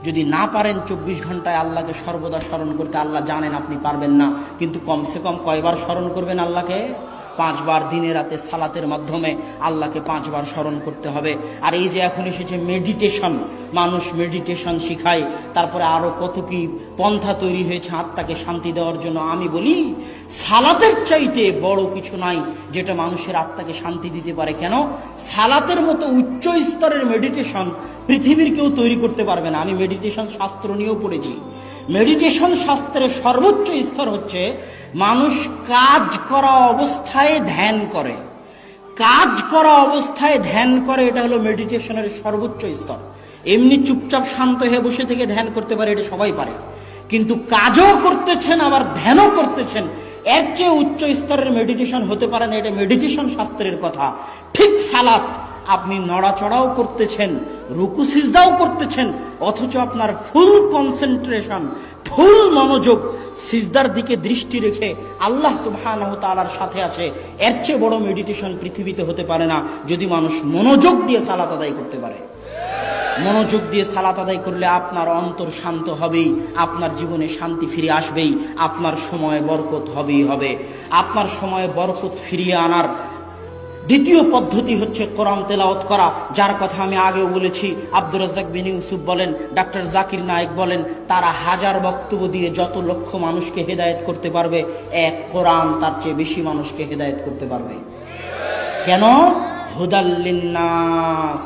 যদি না পারেন 24 ঘন্টায় আল্লাহকে সর্বদা স্মরণ করতে, আল্লাহ জানেন আপনি পারবেন না, কিন্তু কমসে কম কয়বার স্মরণ করবেন আল্লাহকে? 5 বার দিনে রাতে সালাতের মাধ্যমে আল্লাহকে 5 বার স্মরণ করতে হবে। আর এই যে এখন এসেছে মেডিটেশন, মানুষ মেডিটেশন শিখায়, তারপরে আরো কত কি পন্থা তৈরি হয়েছে আত্মাকে শান্তি দেওয়ার জন্য। আমি বলি সালাতের চাইতে বড় কিছু নাই যেটা মানুষের আত্মাকে শান্তি দিতে পারে। কেন? সালাতের মতো উচ্চ স্তরের মেডিটেশন পৃথিবীর কেউ তৈরি করতে পারবে না। আমি মেডিটেশন শাস্ত্র নিয়েও পড়েছি। মেডিটেশন শাস্ত্রের সর্বোচ্চ স্তর হচ্ছে মানুষ কাজ করা অবস্থায় ধ্যান করে। কাজ করা অবস্থায় ধ্যান করে, এটা হলো মেডিটেশনের সর্বোচ্চ স্তর। এমনি চুপচাপ শান্ত হয়ে বসে থেকে ধ্যান করতে পারে, এটা সবাই পারে, কিন্তু কাজও করতেছেন আবার ধ্যানও করতেছেন, এর চেয়ে উচ্চ স্তরের মেডিটেশন হতে পারে না। এটা মেডিটেশন শাস্ত্রের কথা। ঠিক সালাত, আপনি নড়াচড়াও করতেছেন, রুকু সিজদাও করতেছেন, অথচ আপনার ফুল কনসেন্ট্রেশন, ফুল মনোযোগ সিজদার দিকে দৃষ্টি রেখে আল্লাহ সুবহানাহু ওয়া তাআলার সাথে আছে। এর চেয়ে বড় মেডিটেশন পৃথিবীতে হতে পারে না, যদি মানুষ মনোযোগ দিয়ে সালাত আদায় করতে পারে। মনোযোগ দিয়ে সালাত আদায় করলে আপনার অন্তর শান্ত হবেই, আপনার জীবনে শান্তি ফিরে আসবেই, আপনার সময়ে বরকত হবেই হবে। আপনার সময়ে বরকত ফিরিয়ে আনার দ্বিতীয় পদ্ধতি হচ্ছে কোরআন তেলাওয়াত করা, যার কথা আমি আগেও বলেছি। আব্দুর রাজ্জাক বিন ইউসুফ বলেন, ডক্টর জাকির নায়েক বলেন, তারা হাজার বক্তব্য দিয়ে যত লক্ষ মানুষকে হেদায়েত করতে পারবে, এক কোরআন তার চেয়ে বেশি মানুষকে হেদায়েত করতে পারবে। কেন? হুদাল লিন্নাস।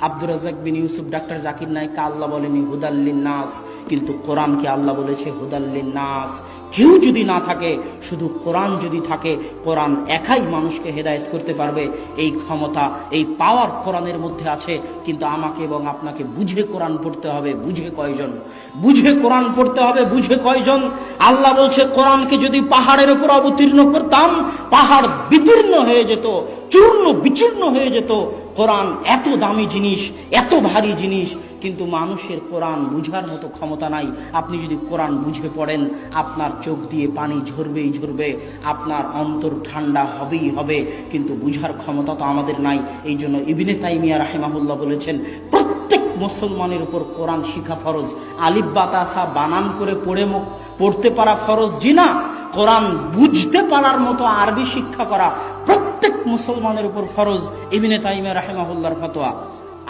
আব্দুর রাজ্জাক বিন ইউসুফ, ডক্টর জাকির নায়েককে আল্লাহ বলেনি হুদাল লিন্নাস, কিন্তু কোরআনকে আল্লাহ বলেছে হুদাল লিন্নাস। কেউ যদি না থাকে, শুধু কোরআন যদি থাকে, কোরআন একাই মানুষকে হেদায়েত করতে পারবে। এই ক্ষমতা, এই পাওয়ার কোরআনের মধ্যে আছে, কিন্তু আমাকে এবং আপনাকে বুঝে কোরআন পড়তে হবে। বুঝে কয়জন? বুঝে কোরআন পড়তে হবে। বুঝে কয়জন? আল্লাহ বলছে কোরআনকে যদি পাহাড়ের উপর অবতীর্ণ করতাম, পাহাড় বিদীর্ণ হয়ে যেত, চূর্ণ বিচূর্ণ হয়ে যেত। কোরআন এত দামি জিনিস, এত ভারী জিনিস, কিন্তু মানুষের কোরআন বুঝার মতো ক্ষমতা নাই। আপনি যদি কোরআন বুঝে পড়েন, আপনার চোখ দিয়ে পানি ঝরবেই ঝরবে, আপনার অন্তর ঠান্ডা হবেই হবে, কিন্তু বুঝার ক্ষমতা তো আমাদের নাই। এই জন্য ইবনে তাইমিয়া রাহিমাহুল্লাহ বলেছেন, প্রত্যেক মুসলমানের উপর কোরআন শিখা ফরজ। আলিফ বা তাসা বানান করে পড়তে পারা ফরজ জি না, কোরআন বুঝতে পারার মতো আরবি শিক্ষা করা প্রত্যেক মুসলমানের উপর ফরজ। ইবনে তাইমিয়া রাহিমাহুল্লাহর ফতোয়া।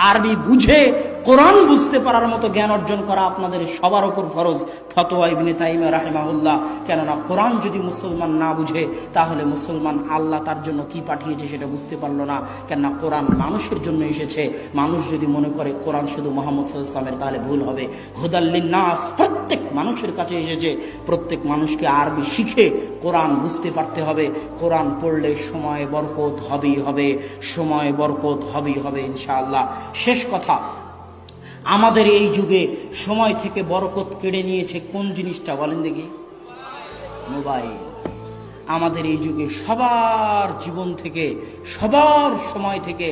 আরবি বুঝে কোরআন বুঝতে পারার মতো জ্ঞান অর্জন করা আপনাদের সবার উপর ফরজ। ফতোয়া ইবনে তাইমিয়া রাহিমাহুল্লাহ। কেননা কোরআন যদি মুসলমান না বুঝে, তাহলে মুসলমান আল্লাহ তার জন্য কি পাঠিয়েছে সেটা বুঝতে পারলো না। কেননা কোরআন মানুষের জন্য এসেছে। মানুষ যদি মনে করে কোরআন শুধু মুহাম্মদ সাল্লাল্লাহু আলাইহি ওয়াসাল্লামের, তাহলে ভুল হবে। হুদাল লিন্নাস প্রত্যেক মানুষের কাছে এসেছে। প্রত্যেক মানুষকে আরবি শিখে কোরআন বুঝতে পারতে হবে। কোরআন পড়লে সময় বরকত হবেই হবে, সময় বরকত হবেই হবে ইনশাআল্লাহ। শেষ কথা, আমাদের এই যুগে সময় থেকে বরকত কেড়ে নিয়েছে কোন জিনিসটা বলেন দেখি? মোবাইল। আমাদের এই যুগে সবার জীবন থেকে, সবার সময় থেকে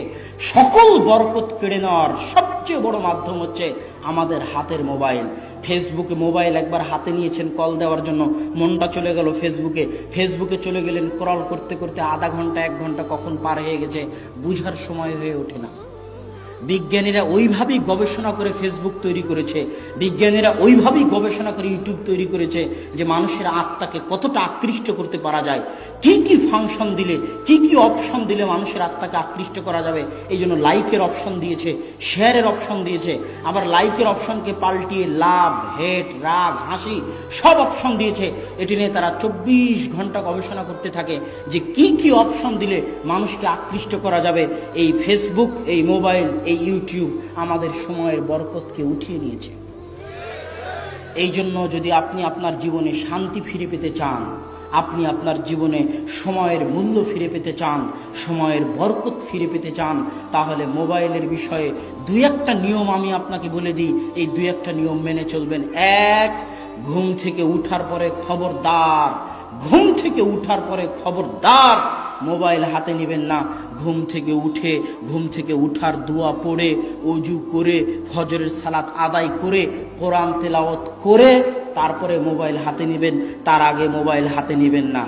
সকল বরকত কেড়ে নেওয়ার সবচেয়ে বড় মাধ্যম হচ্ছে আমাদের হাতের মোবাইল। ফেসবুকে মোবাইল একবার হাতে নিয়েছেন কল দেওয়ার জন্য, মনটা চলে গেল ফেসবুকে। ফেসবুকে চলে গেলেন, স্ক্রল করতে করতে আধা ঘন্টা 1 ঘন্টা কখন পার হয়ে গেছে বুঝার সময় হয়ে ওঠে না। বিজ্ঞানীরা ওইভাবেই গবেষণা করে ফেসবুক তৈরি করেছে, বিজ্ঞানীরা ওইভাবেই গবেষণা করে ইউটিউব তৈরি করেছে, যে মানুষের আত্মাকে কতটা আকৃষ্ট করতে পারা যায়, কি কি ফাংশন দিলে, কি কি অপশন দিলে মানুষের আত্মাকে আকৃষ্ট করা যাবে। এই জন্য লাইকের অপশন দিয়েছে, শেয়ারের অপশন দিয়েছে, আবার লাইকের অপশনকে পাল্টিয়ে লাভ, হেট, রাগ, হাসি সব অপশন দিয়েছে। এটি নিয়ে তারা 24 ঘন্টা গবেষণা করতে থাকে যে কি কি অপশন দিলে মানুষকে আকৃষ্ট করা যাবে। এই ফেসবুক, এই মোবাইল, এই ইউটিউব আমাদের সময়ের বরকতকে উঠিয়ে নিয়েছে। এই জন্য যদি আপনি আপনার জীবনে শান্তি ফিরে পেতে চান, আপনি আপনার জীবনে সময়ের মূল্য ফিরে পেতে চান, সময়ের বরকত ফিরে পেতে চান, তাহলে মোবাইলের বিষয়ে 2-1টা নিয়ম আমি আপনাকে বলে দিই। এই 2-1টা নিয়ম মেনে চলবেন। 1, ঘুম থেকে উঠার পরে খবরদার, ঘুম থেকে উঠার পরে খবরদার মোবাইল হাতে নেবেন না। ঘুম থেকে উঠার দোয়া পড়ে, ওযু করে, ফজরের সালাত আদায় করে, কোরআন তেলাওয়াত করে তারপরে মোবাইল হাতে নেবেন, তার আগে মোবাইল হাতে নেবেন না।